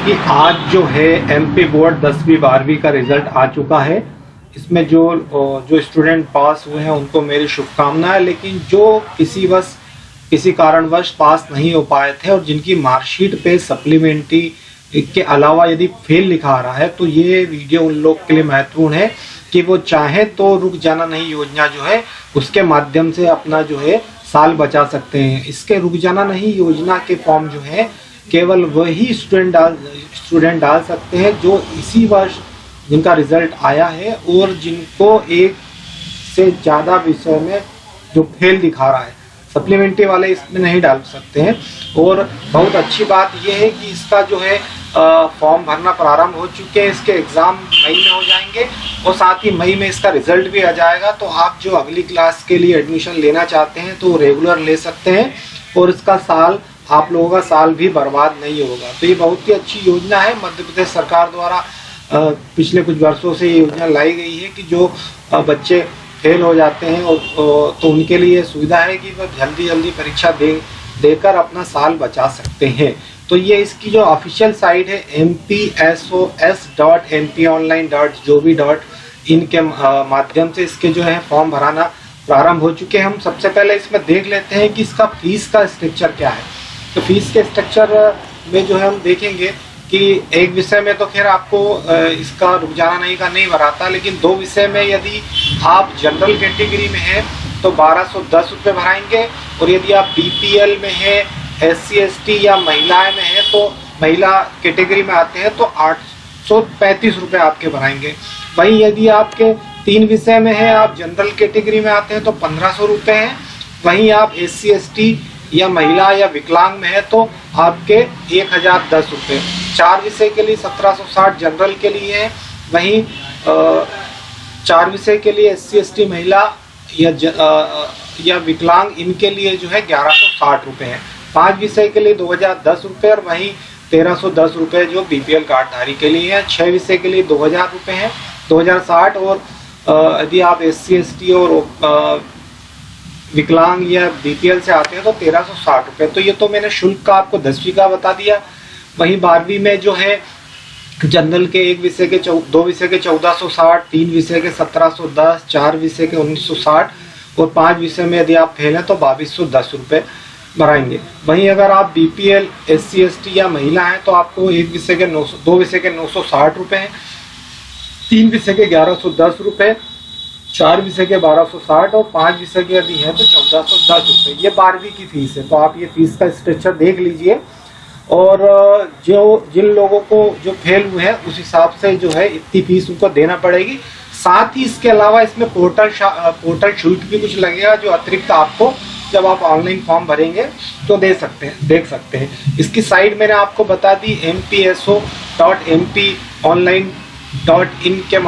कि आज जो है एमपी बोर्ड 10वीं 12वीं का रिजल्ट आ चुका है। इसमें जो स्टूडेंट पास हुए हैं उनको मेरी शुभकामनाएं, लेकिन जो किसी कारणवश पास नहीं हो पाए थे और जिनकी मार्कशीट पे सप्लीमेंट्री के अलावा यदि फेल लिखा आ रहा है, तो ये वीडियो उन लोग के लिए महत्वपूर्ण है कि वो चाहे तो रुक जाना नहीं योजना जो है उसके माध्यम से अपना जो है साल बचा सकते हैं। इसके रुक जाना नहीं योजना के फॉर्म जो है केवल वही स्टूडेंट डाल सकते हैं जो इसी वर्ष जिनका रिजल्ट आया है और जिनको एक से ज़्यादा विषय में जो फेल दिखा रहा है। सप्लीमेंट्री वाले इसमें नहीं डाल सकते हैं। और बहुत अच्छी बात यह है कि इसका जो है फॉर्म भरना प्रारंभ हो चुके हैं। इसके एग्ज़ाम मई में हो जाएंगे और साथ ही मई में इसका रिजल्ट भी आ जाएगा। तो आप जो अगली क्लास के लिए एडमिशन लेना चाहते हैं तो रेगुलर ले सकते हैं और इसका साल आप लोगों का साल भी बर्बाद नहीं होगा। तो ये बहुत ही अच्छी योजना है। मध्य प्रदेश सरकार द्वारा पिछले कुछ वर्षों से ये योजना लाई गई है कि जो बच्चे फेल हो जाते हैं और तो उनके लिए सुविधा है कि वह जल्दी परीक्षा देकर अपना साल बचा सकते हैं। तो ये इसकी जो ऑफिशियल साइट है mpsos.mponline.gov.in के माध्यम से इसके जो है फॉर्म भराना प्रारंभ हो चुके हैं। हम सबसे पहले इसमें देख लेते हैं कि इसका फीस का स्ट्रक्चर क्या है। तो फीस के स्ट्रक्चर में जो है हम देखेंगे कि एक विषय में तो खैर आपको इसका रुक जाना नहीं का नहीं भराता, लेकिन दो विषय में यदि आप जनरल कैटेगरी में हैं तो 1210 रुपये भराएंगे और यदि आप बीपीएल में हैं, SC ST या महिलाएं में हैं तो महिला कैटेगरी में आते हैं तो 835 रुपये आपके भराएंगे। वहीं यदि आपके 3 विषय में हैं, आप जनरल कैटेगरी में आते हैं तो 1500 रुपये हैं। वहीं आप SC ST या महिला या विकलांग में है तो आपके 1010 रुपये। 4 विषय के लिए 1760 जनरल के लिए है। वहीं 4 विषय के लिए SC ST महिला या विकलांग इनके लिए जो है 1160 रुपये है। 5 विषय के लिए 2010 रुपये और वहीं 1310 रुपये जो बीपीएल कार्डधारी के लिए है। 6 विषय के लिए 2000 रुपये है 2060 और यदि आप SC ST और विकलांग या बीपीएल से आते हैं तो 1360 रुपये। तो ये तो मैंने शुल्क का आपको 10वीं का बता दिया। वहीं 12वीं में जो है जनरल के 2 विषय के 1460, 3 विषय के 1710, 4 विषय के 1960 और 5 विषय में यदि आप फेल हैं तो 2210 रुपये भराएंगे। वहीं अगर आप बीपीएल, SC ST या महिला हैं तो आपको 2 विषय के 960 रुपये हैं, 3 विषय के 1110 रुपये, 4 विषय के 1260 और 5 विषय के यदि हैं तो 1410 रुपये। ये 12वीं की फीस है। तो आप ये फीस का स्ट्रक्चर देख लीजिए और जिन लोगों को जो फेल हुए हैं उस हिसाब से जो है इतनी फीस उनको देना पड़ेगी। साथ ही इसके अलावा इसमें पोर्टल शुल्क भी कुछ लगेगा जो अतिरिक्त आपको जब आप ऑनलाइन फॉर्म भरेंगे तो देख सकते हैं। इसकी साइट मैंने आपको बता दी mpso.mponline.in के